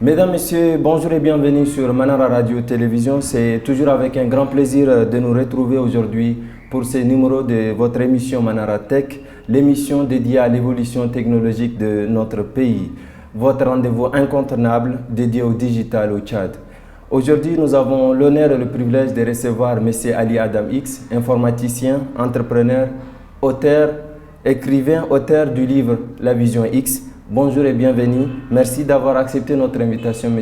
Mesdames, Messieurs, bonjour et bienvenue sur Manara Radio Télévision. C'est toujours avec un grand plaisir de nous retrouver aujourd'hui pour ce numéro de votre émission Manara Tech, l'émission dédiée à l'évolution technologique de notre pays. Votre rendez-vous incontournable dédié au digital au Tchad. Aujourd'hui, nous avons l'honneur et le privilège de recevoir M. Ali Adam X, informaticien, entrepreneur, auteur, écrivain, auteur du livre La Vision X. Bonjour et bienvenue. Merci d'avoir accepté notre invitation, M.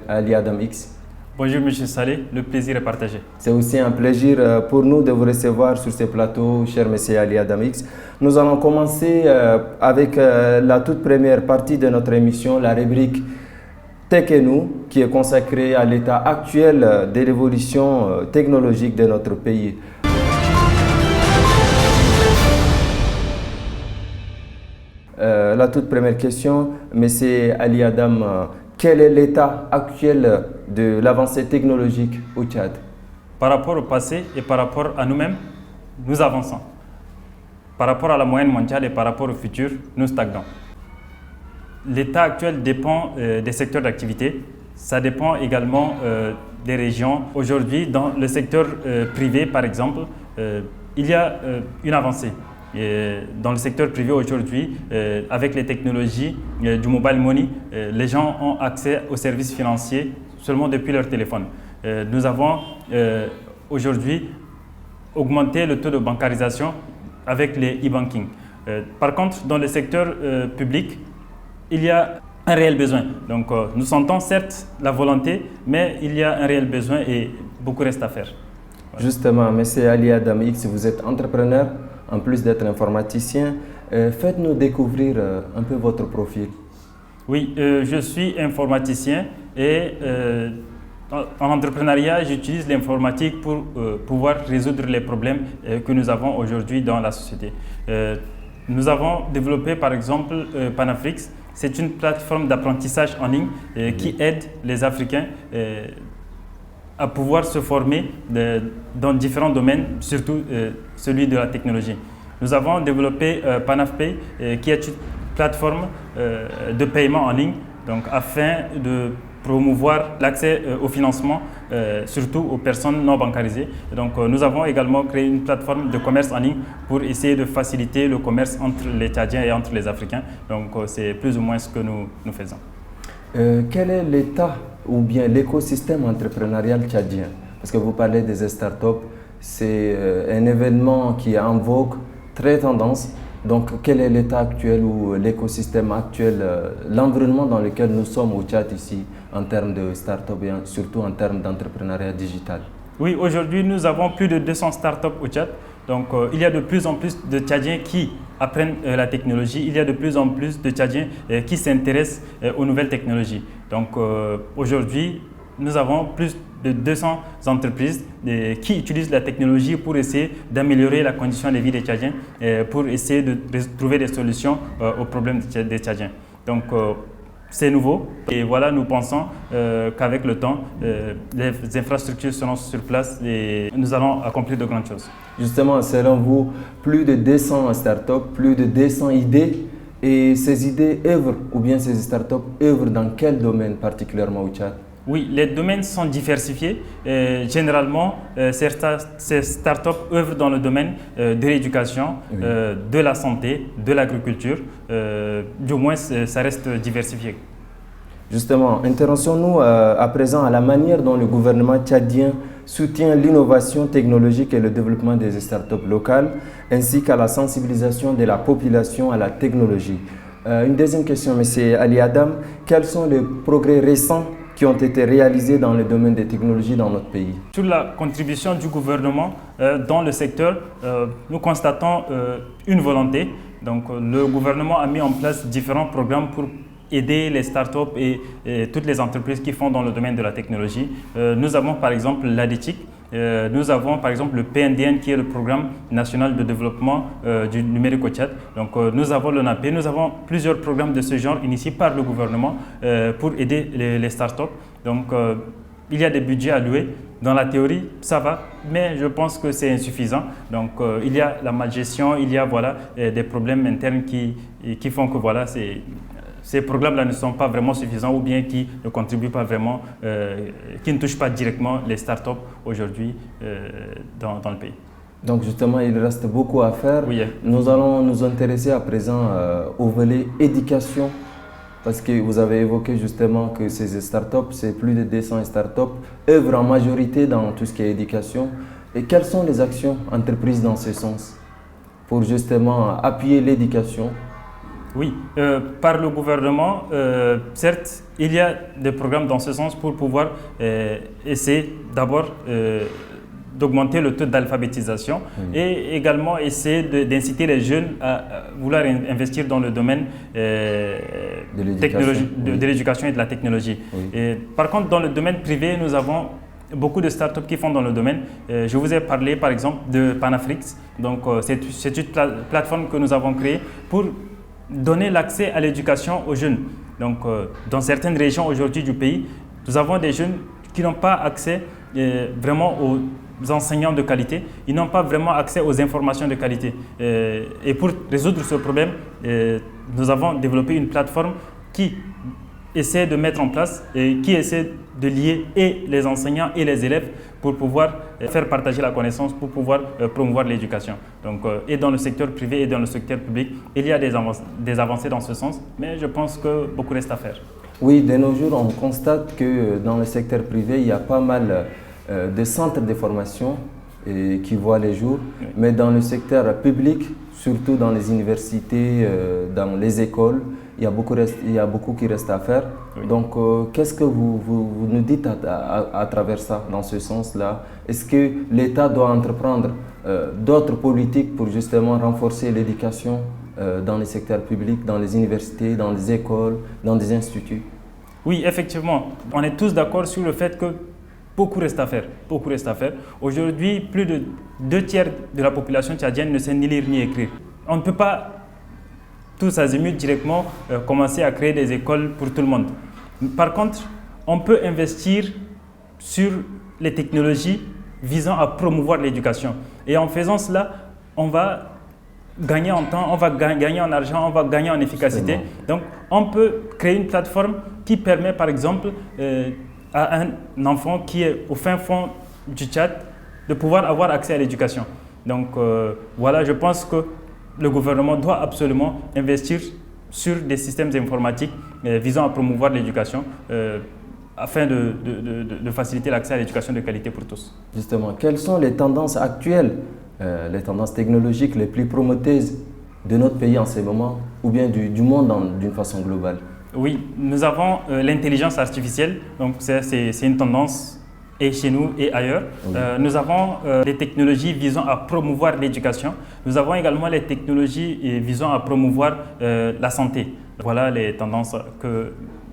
Ali Adam X. Bonjour, M. Saleh. Le plaisir est partagé. C'est aussi un plaisir pour nous de vous recevoir sur ce plateau, cher M. Ali Adam X. Nous allons commencer avec la toute première partie de notre émission, la rubrique Tech et nous, qui est consacrée à l'état actuel de l'évolution technologique de notre pays. La toute première question, M. Ali Adam, quel est l'état actuel de l'avancée technologique au Tchad? Par rapport au passé et par rapport à nous-mêmes, nous avançons. Par rapport à la moyenne mondiale et par rapport au futur, nous stagnons. L'état actuel dépend des secteurs d'activité. Ça dépend également des régions. Aujourd'hui, dans le secteur privé, par exemple, il y a une avancée. Et dans le secteur privé aujourd'hui, avec les technologies du mobile money, les gens ont accès aux services financiers seulement depuis leur téléphone. Nous avons aujourd'hui augmenté le taux de bancarisation avec les e-banking. Par contre, dans le secteur public, il y a un réel besoin. Donc nous sentons certes la volonté, mais il y a un réel besoin et beaucoup reste à faire. Voilà. Justement, M. Ali Adam X, vous êtes entrepreneur, en plus d'être informaticien. Faites-nous découvrir un peu votre profil. Oui, je suis informaticien et en entrepreneuriat, j'utilise l'informatique pour pouvoir résoudre les problèmes que nous avons aujourd'hui dans la société. Nous avons développé par exemple Panafrix. C'est une plateforme d'apprentissage en ligne qui aide les Africains à pouvoir se former dans différents domaines, surtout celui de la technologie. Nous avons développé PanafPay, qui est une plateforme de paiement en ligne, donc afin de promouvoir l'accès au financement, surtout aux personnes non bancarisées. Donc, nous avons également créé une plateforme de commerce en ligne pour essayer de faciliter le commerce entre les Tchadiens et entre les Africains. Donc, c'est plus ou moins ce que nous faisons. Quel est l'état ou bien l'écosystème entrepreneurial tchadien? Parce que vous parlez des startups, c'est un événement qui est en vogue, très tendance. Donc, quel est l'état actuel ou l'écosystème actuel, l'environnement dans lequel nous sommes au Tchad ici, en termes de startups et surtout en termes d'entrepreneuriat digital? Oui, aujourd'hui, nous avons plus de 200 startups au Tchad. Donc, il y a de plus en plus de Tchadiens qui apprennent la technologie. Il y a de plus en plus de Tchadiens qui s'intéressent aux nouvelles technologies. Donc, aujourd'hui, nous avons plus de 200 entreprises qui utilisent la technologie pour essayer d'améliorer la condition de vie des Tchadiens, pour essayer de trouver des solutions aux problèmes des Tchadiens. Donc, c'est nouveau et voilà, nous pensons qu'avec le temps, les infrastructures seront sur place et nous allons accomplir de grandes choses. Justement, selon vous, plus de 200 startups, plus de 200 idées, et ces idées œuvrent, ou bien ces startups œuvrent dans quel domaine particulièrement au Tchad? Oui, les domaines sont diversifiés. Généralement, ces startups œuvrent dans le domaine de l'éducation, oui, de la santé, de l'agriculture. Du moins, ça reste diversifié. Justement, intéressons-nous à présent à la manière dont le gouvernement tchadien soutient l'innovation technologique et le développement des startups locales, ainsi qu'à la sensibilisation de la population à la technologie. Une deuxième question, M. Ali Adam, quels sont les progrès récents qui ont été réalisés dans le domaine des technologies dans notre pays? Sur la contribution du gouvernement dans le secteur, nous constatons une volonté. Donc, le gouvernement a mis en place différents programmes pour aider les startups et toutes les entreprises qui font dans le domaine de la technologie. Nous avons par exemple l'ADETIC, nous avons par exemple le PNDN qui est le programme national de développement du numérique au Tchad. Donc nous avons le NAPE, nous avons plusieurs programmes de ce genre initiés par le gouvernement pour aider les startups. Donc il y a des budgets alloués. Dans la théorie, ça va, mais je pense que c'est insuffisant. Donc, il y a la malgestion, il y a voilà, des problèmes internes qui font que voilà, ces programmes-là ne sont pas vraiment suffisants ou bien qui ne contribuent pas vraiment, qui ne touchent pas directement les startups aujourd'hui dans le pays. Donc justement, il reste beaucoup à faire. Oui. Nous allons nous intéresser à présent au volet éducation, parce que vous avez évoqué justement que ces startups, c'est plus de 200 startups, œuvrent en majorité dans tout ce qui est éducation. Et quelles sont les actions entreprises dans ce sens pour justement appuyer l'éducation? Oui, par le gouvernement, certes, il y a des programmes dans ce sens pour pouvoir essayer d'abord d'augmenter le taux d'alphabétisation et également essayer d'inciter les jeunes à vouloir investir dans le domaine de l'éducation et de la technologie. Et, par contre, dans le domaine privé, nous avons beaucoup de startups qui font dans le domaine. Je vous ai parlé par exemple de Panafrix. Donc, c'est une plateforme que nous avons créée pour donner l'accès à l'éducation aux jeunes. Donc, dans certaines régions aujourd'hui du pays, nous avons des jeunes qui n'ont pas accès vraiment aux enseignants de qualité, ils n'ont pas vraiment accès aux informations de qualité. Et pour résoudre ce problème, nous avons développé une plateforme qui essaie de mettre en place et qui essaie de lier et les enseignants et les élèves pour pouvoir faire partager la connaissance, pour pouvoir promouvoir l'éducation. Donc, et dans le secteur privé et dans le secteur public, il y a des avancées dans ce sens, mais je pense que beaucoup reste à faire. Oui, de nos jours, on constate que dans le secteur privé, il y a pas mal de centres de formation qui voient les jours, mais dans le secteur public, surtout dans les universités, dans les écoles, il y a beaucoup qui reste à faire. Oui. Donc, qu'est-ce que vous nous dites à travers ça, dans ce sens-là? Est-ce que l'État doit entreprendre d'autres politiques pour justement renforcer l'éducation dans les secteurs publics, dans les universités, dans les écoles, dans des instituts? Oui, effectivement. On est tous d'accord sur le fait que beaucoup reste à faire. Beaucoup reste à faire. Aujourd'hui, plus de 2/3 de la population tchadienne ne sait ni lire ni écrire. On ne peut pas tous azimuts directement commencer à créer des écoles pour tout le monde. Par contre, on peut investir sur les technologies visant à promouvoir l'éducation. Et en faisant cela, on va gagner en temps, on va gagner en argent, on va gagner en efficacité. Donc, on peut créer une plateforme qui permet, par exemple, à un enfant qui est au fin fond du Tchad de pouvoir avoir accès à l'éducation. Donc, voilà, je pense que le gouvernement doit absolument investir sur des systèmes informatiques visant à promouvoir l'éducation afin de faciliter l'accès à l'éducation de qualité pour tous. Justement, quelles sont les tendances actuelles, les tendances technologiques les plus prometteuses de notre pays en ce moment ou bien du monde d'une façon globale? Oui, nous avons l'intelligence artificielle, donc c'est une tendance et chez nous et ailleurs. Oui. Nous avons des technologies visant à promouvoir l'éducation. Nous avons également les technologies visant à promouvoir la santé. Voilà les tendances que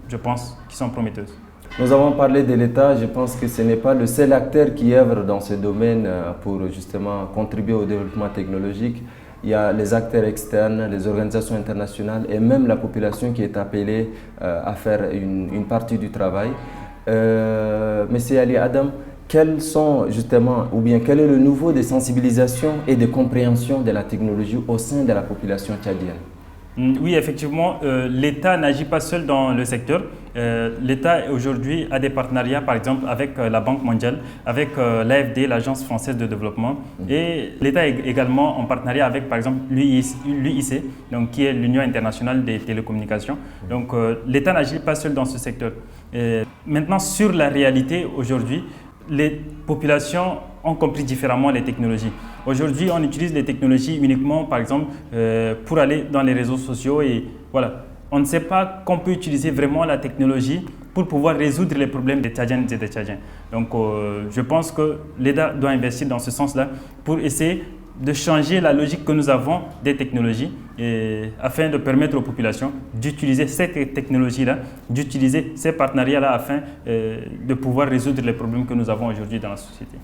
je pense qui sont prometteuses. Nous avons parlé de l'État. Je pense que ce n'est pas le seul acteur qui œuvre dans ce domaine pour justement contribuer au développement technologique. Il y a les acteurs externes, les organisations internationales et même la population qui est appelée à faire une partie du travail. Monsieur Ali Adam, quels sont justement, ou bien quel est le niveau de sensibilisation et de compréhension de la technologie au sein de la population tchadienne? Oui, effectivement, l'État n'agit pas seul dans le secteur. L'État aujourd'hui a des partenariats, par exemple, avec la Banque mondiale, avec l'AFD, l'Agence française de développement, et l'État est également en partenariat avec, par exemple, l'UIC, donc qui est l'Union internationale des télécommunications. Donc, l'État n'agit pas seul dans ce secteur. Maintenant, sur la réalité aujourd'hui, les populations ont compris différemment les technologies. Aujourd'hui, on utilise les technologies uniquement, par exemple, pour aller dans les réseaux sociaux et voilà. On ne sait pas qu'on peut utiliser vraiment la technologie pour pouvoir résoudre les problèmes des Tchadiennes et des Tchadiens. Donc, je pense que l'État doit investir dans ce sens-là pour essayer de changer la logique que nous avons des technologies afin de permettre aux populations d'utiliser ces technologies-là, d'utiliser ces partenariats-là afin de pouvoir résoudre les problèmes que nous avons aujourd'hui dans la société.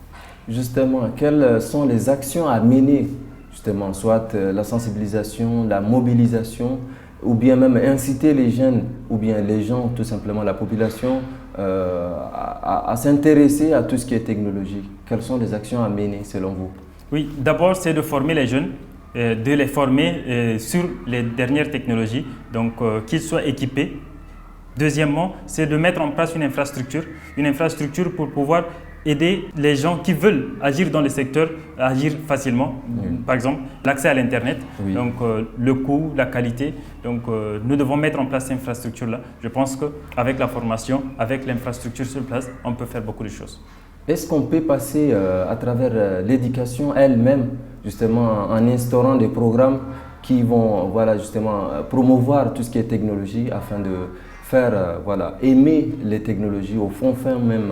Justement, quelles sont les actions à mener, justement, soit la sensibilisation, la mobilisation, ou bien même inciter les jeunes, ou bien les gens, tout simplement la population, à s'intéresser à tout ce qui est technologie? Quelles sont les actions à mener selon vous? Oui, d'abord c'est de former les jeunes de les former sur les dernières technologies, donc qu'ils soient équipés. Deuxièmement, c'est de mettre en place une infrastructure pour pouvoir aider les gens qui veulent agir dans le secteur à agir facilement. Oui. Par exemple, l'accès à l'Internet, oui. Donc le coût, la qualité. Donc nous devons mettre en place cette infrastructure-là. Je pense qu'avec la formation, avec l'infrastructure sur place, on peut faire beaucoup de choses. Est-ce qu'on peut passer à travers l'éducation elle-même, justement en instaurant des programmes qui vont justement promouvoir tout ce qui est technologie afin de faire aimer les technologies au fond même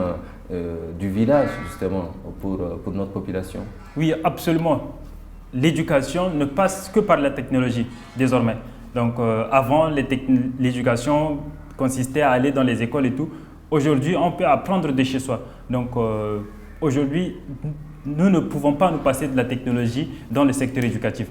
du village, justement, pour notre population? Oui, absolument. L'éducation ne passe que par la technologie, désormais. Donc, avant, l'éducation consistait à aller dans les écoles et tout. Aujourd'hui, on peut apprendre de chez soi. Donc, aujourd'hui, nous ne pouvons pas nous passer de la technologie dans le secteur éducatif.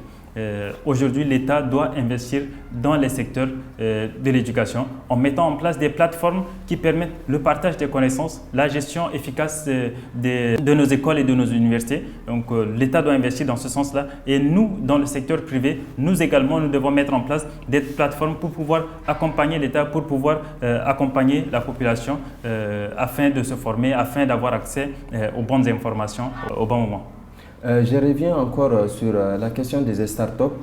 Aujourd'hui, l'État doit investir dans les secteurs de l'éducation en mettant en place des plateformes qui permettent le partage des connaissances, la gestion efficace de nos écoles et de nos universités. Donc, l'État doit investir dans ce sens-là. Et nous, dans le secteur privé, nous également, nous devons mettre en place des plateformes pour pouvoir accompagner l'État, pour pouvoir accompagner la population afin de se former, afin d'avoir accès aux bonnes informations au bon moment. Je reviens encore sur la question des startups.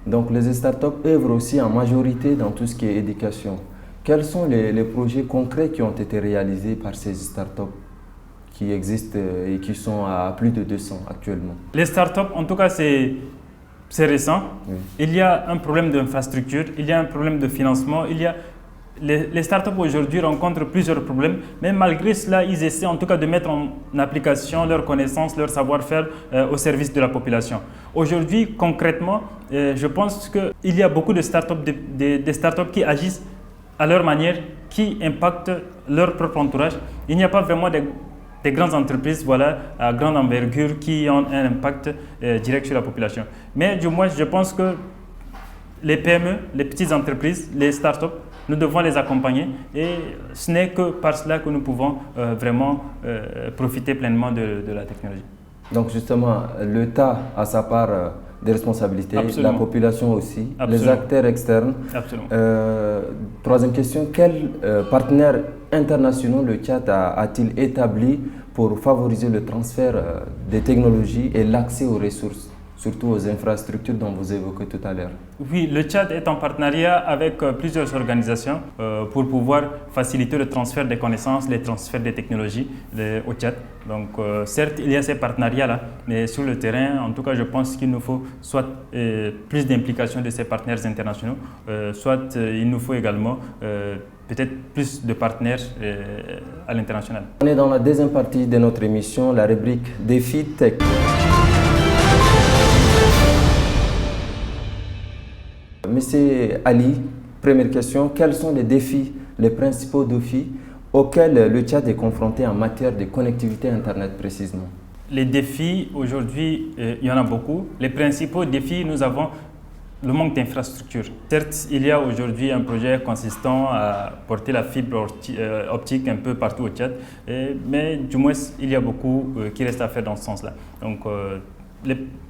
Donc les startups œuvrent aussi en majorité dans tout ce qui est éducation. Quels sont les projets concrets qui ont été réalisés par ces startups qui existent et qui sont à plus de 200 actuellement? Les startups, en tout cas, c'est récent. Oui. Il y a un problème d'infrastructure, il y a un problème de financement, les startups aujourd'hui rencontrent plusieurs problèmes, mais malgré cela, ils essaient en tout cas de mettre en application leurs connaissances, leur savoir-faire au service de la population. Aujourd'hui, concrètement, je pense qu'il y a beaucoup de startups, des startups qui agissent à leur manière, qui impactent leur propre entourage. Il n'y a pas vraiment des grandes entreprises à grande envergure qui ont un impact direct sur la population. Mais du moins, je pense que les PME, les petites entreprises, les startups, nous devons les accompagner et ce n'est que par cela que nous pouvons vraiment profiter pleinement de la technologie. Donc justement, l'État a sa part des responsabilités, Absolument. La population aussi, Absolument. Les acteurs externes. Absolument. Troisième question, quels partenaires internationaux le Tchad a-t-il établi pour favoriser le transfert des technologies et l'accès aux ressources, surtout aux infrastructures dont vous évoquez tout à l'heure? Oui, le Tchad est en partenariat avec plusieurs organisations pour pouvoir faciliter le transfert des connaissances, le transfert des technologies au Tchad. Donc certes, il y a ces partenariats-là, mais sur le terrain, en tout cas, je pense qu'il nous faut soit plus d'implication de ces partenaires internationaux, soit il nous faut également peut-être plus de partenaires à l'international. On est dans la deuxième partie de notre émission, la rubrique Défis Tech. Monsieur Ali, première question, quels sont les principaux défis auxquels le Tchad est confronté en matière de connectivité Internet précisément? Les défis, aujourd'hui, il y en a beaucoup. Les principaux défis, nous avons le manque d'infrastructures. Certes, il y a aujourd'hui un projet consistant à porter la fibre optique un peu partout au Tchad, mais du moins, il y a beaucoup qui reste à faire dans ce sens-là. Donc,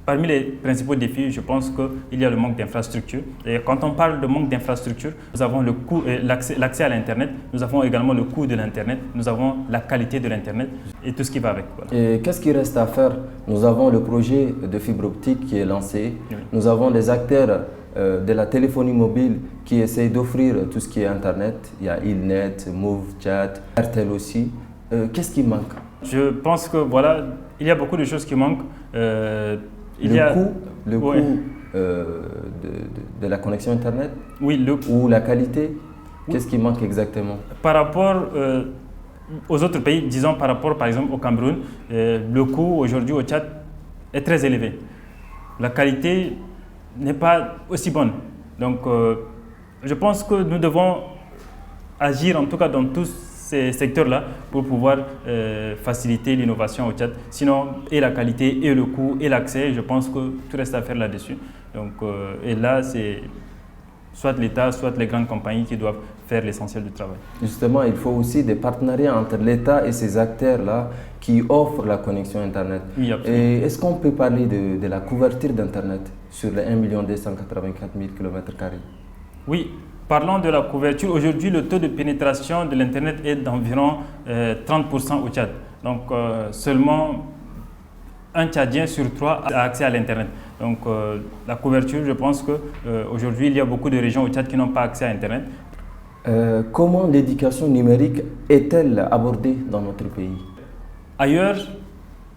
parmi les principaux défis, je pense qu'il y a le manque d'infrastructures. Et quand on parle de manque d'infrastructures, nous avons le coût, l'accès à l'Internet, nous avons également le coût de l'Internet, nous avons la qualité de l'Internet et tout ce qui va avec. Voilà. Et qu'est-ce qui reste à faire? Nous avons le projet de fibre optique qui est lancé, oui. Nous avons les acteurs de la téléphonie mobile qui essayent d'offrir tout ce qui est Internet. Il y a Ilnet, Move, Chat, RTL aussi. Qu'est-ce qui manque? Je pense que il y a beaucoup de choses qui manquent. Le coût de la connexion Internet? Oui, ou la qualité? Qu'est-ce qui manque exactement? Par rapport aux autres pays, disons par rapport par exemple au Cameroun, le coût aujourd'hui au Tchad est très élevé. La qualité n'est pas aussi bonne. Donc je pense que nous devons agir en tout cas dans tous ces secteurs-là pour pouvoir faciliter l'innovation au Tchad. Sinon, et la qualité, et le coût, et l'accès, je pense que tout reste à faire là-dessus. Donc, et là, c'est soit l'État, soit les grandes compagnies qui doivent faire l'essentiel du travail. Justement, il faut aussi des partenariats entre l'État et ces acteurs-là qui offrent la connexion Internet. Oui, absolument. Et est-ce qu'on peut parler de la couverture d'Internet sur les 1 284 000 km²? Oui, parlons de la couverture. Aujourd'hui, le taux de pénétration de l'Internet est d'environ 30% au Tchad. Donc, seulement un Tchadien sur 3 a accès à l'Internet. Donc, la couverture, je pense qu'aujourd'hui, il y a beaucoup de régions au Tchad qui n'ont pas accès à Internet. Comment l'éducation numérique est-elle abordée dans notre pays? Ailleurs,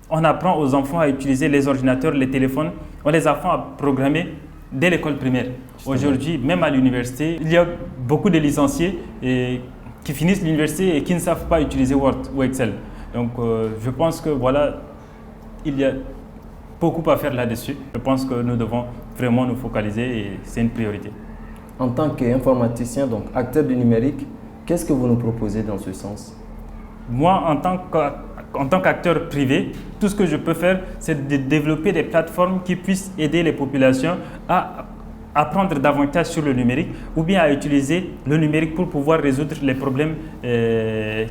on apprend aux enfants à utiliser les ordinateurs, les téléphones. On les apprend à programmer dès l'école primaire. Aujourd'hui, même à l'université, il y a beaucoup de licenciés qui finissent l'université et qui ne savent pas utiliser Word ou Excel. Donc, je pense que voilà, il y a beaucoup à faire là-dessus. Je pense que nous devons vraiment nous focaliser et c'est une priorité. En tant qu'informaticien, donc acteur du numérique, qu'est-ce que vous nous proposez dans ce sens? Moi, en tant qu'acteur privé, tout ce que je peux faire, c'est de développer des plateformes qui puissent aider les populations à apprendre davantage sur le numérique ou bien à utiliser le numérique pour pouvoir résoudre les problèmes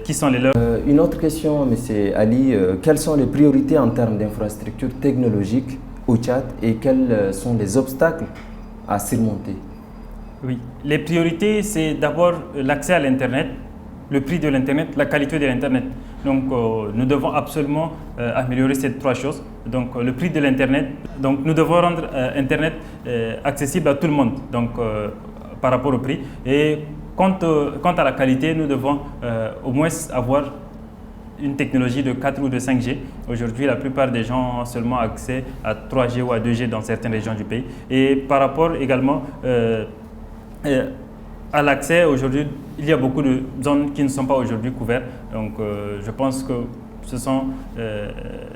qui sont les leurs. Une autre question, M. Ali, quelles sont les priorités en termes d'infrastructures technologiques au Tchad et quels sont les obstacles à surmonter? Oui, les priorités, c'est d'abord l'accès à l'Internet, le prix de l'Internet, la qualité de l'Internet. Donc, nous devons absolument améliorer ces 3 choses. Donc, le prix de l'Internet. Donc, nous devons rendre Internet accessible à tout le monde, donc, par rapport au prix. Et quant à la qualité, nous devons au moins avoir une technologie de 4 ou de 5G. Aujourd'hui, la plupart des gens ont seulement accès à 3G ou à 2G dans certaines régions du pays. Et par rapport également à l'accès, aujourd'hui, il y a beaucoup de zones qui ne sont pas aujourd'hui couvertes. Donc, je pense que ce sont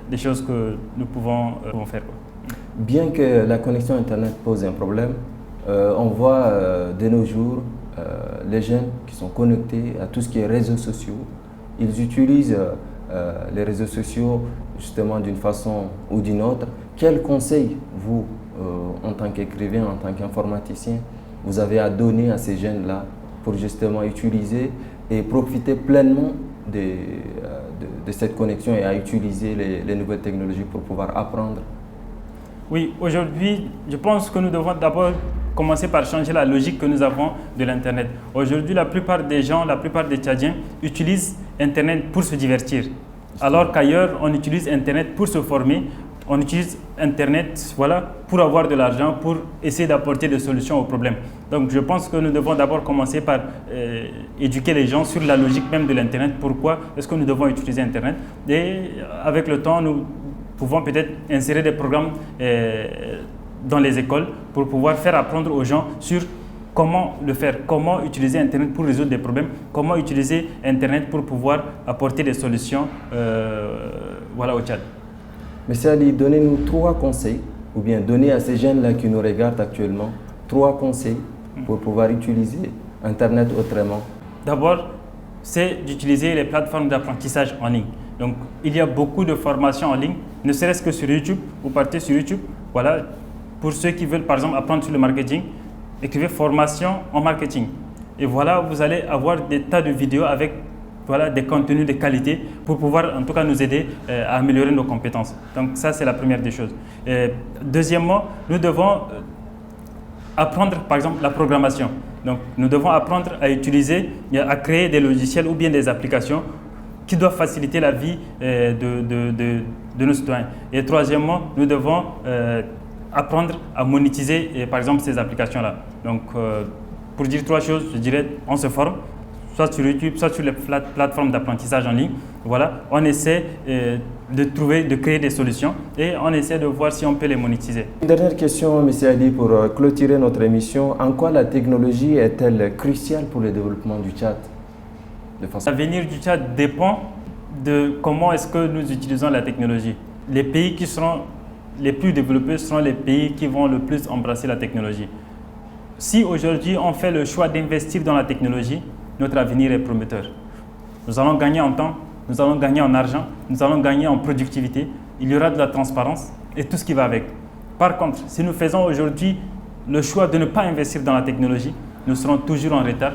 des choses que nous pouvons faire. Bien que la connexion Internet pose un problème, on voit de nos jours les jeunes qui sont connectés à tout ce qui est réseaux sociaux. Ils utilisent les réseaux sociaux justement d'une façon ou d'une autre. Quel conseil, vous, en tant qu'écrivain, en tant qu'informaticien, vous avez à donner à ces jeunes-là pour justement utiliser et profiter pleinement de cette connexion et à utiliser les nouvelles technologies pour pouvoir apprendre? Oui, aujourd'hui, je pense que nous devons d'abord commencer par changer la logique que nous avons de l'Internet. Aujourd'hui, la plupart des gens, la plupart des Tchadiens utilisent Internet pour se divertir, alors qu'ailleurs, on utilise Internet pour se former. On utilise Internet pour avoir de l'argent, pour essayer d'apporter des solutions aux problèmes. Donc je pense que nous devons d'abord commencer par éduquer les gens sur la logique même de l'Internet. Pourquoi est-ce que nous devons utiliser Internet? Et avec le temps, nous pouvons peut-être insérer des programmes dans les écoles pour pouvoir faire apprendre aux gens sur comment le faire, comment utiliser Internet pour résoudre des problèmes, comment utiliser Internet pour pouvoir apporter des solutions au Tchad. Monsieur Ali, donnez-nous 3 conseils, ou bien donnez à ces jeunes-là qui nous regardent actuellement 3 conseils pour pouvoir utiliser Internet autrement. D'abord, c'est d'utiliser les plateformes d'apprentissage en ligne. Donc, il y a beaucoup de formations en ligne, ne serait-ce que sur YouTube. Vous partez sur YouTube, pour ceux qui veulent par exemple apprendre sur le marketing, écrivez formation en marketing. Et voilà, vous allez avoir des tas de vidéos avec des contenus de qualité pour pouvoir en tout cas nous aider à améliorer nos compétences. Donc ça, c'est la première des choses. Deuxièmement, nous devons apprendre par exemple la programmation. Donc nous devons apprendre à utiliser, à créer des logiciels ou bien des applications qui doivent faciliter la vie de nos citoyens. Et troisièmement, nous devons apprendre à monétiser par exemple ces applications-là. Donc pour dire 3 choses, je dirais on se forme, soit sur YouTube, soit sur les plateformes d'apprentissage en ligne. On essaie de créer des solutions et on essaie de voir si on peut les monétiser. Une dernière question, M. Ali, pour clôturer notre émission. En quoi la technologie est-elle cruciale pour le développement du Tchad? L'avenir du Tchad dépend de comment est-ce que nous utilisons la technologie. Les pays qui seront les plus développés seront les pays qui vont le plus embrasser la technologie. Si aujourd'hui on fait le choix d'investir dans la technologie, notre avenir est prometteur. Nous allons gagner en temps, nous allons gagner en argent, nous allons gagner en productivité, il y aura de la transparence et tout ce qui va avec. Par contre, si nous faisons aujourd'hui le choix de ne pas investir dans la technologie, nous serons toujours en retard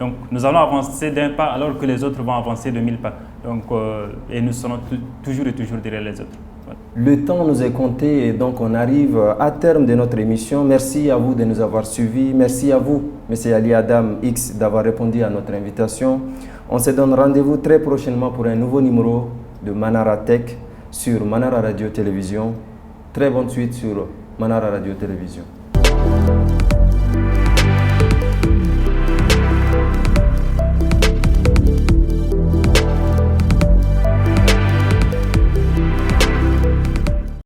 Donc nous allons avancer d'un pas alors que les autres vont avancer de 1000 pas. Donc, et nous serons toujours et toujours derrière les autres. Voilà. Le temps nous est compté et donc on arrive à terme de notre émission. Merci à vous de nous avoir suivis. Merci à vous, M. Ali Adam X, d'avoir répondu à notre invitation. On se donne rendez-vous très prochainement pour un nouveau numéro de Manara Tech sur Manara Radio Télévision. Très bonne suite sur Manara Radio Télévision.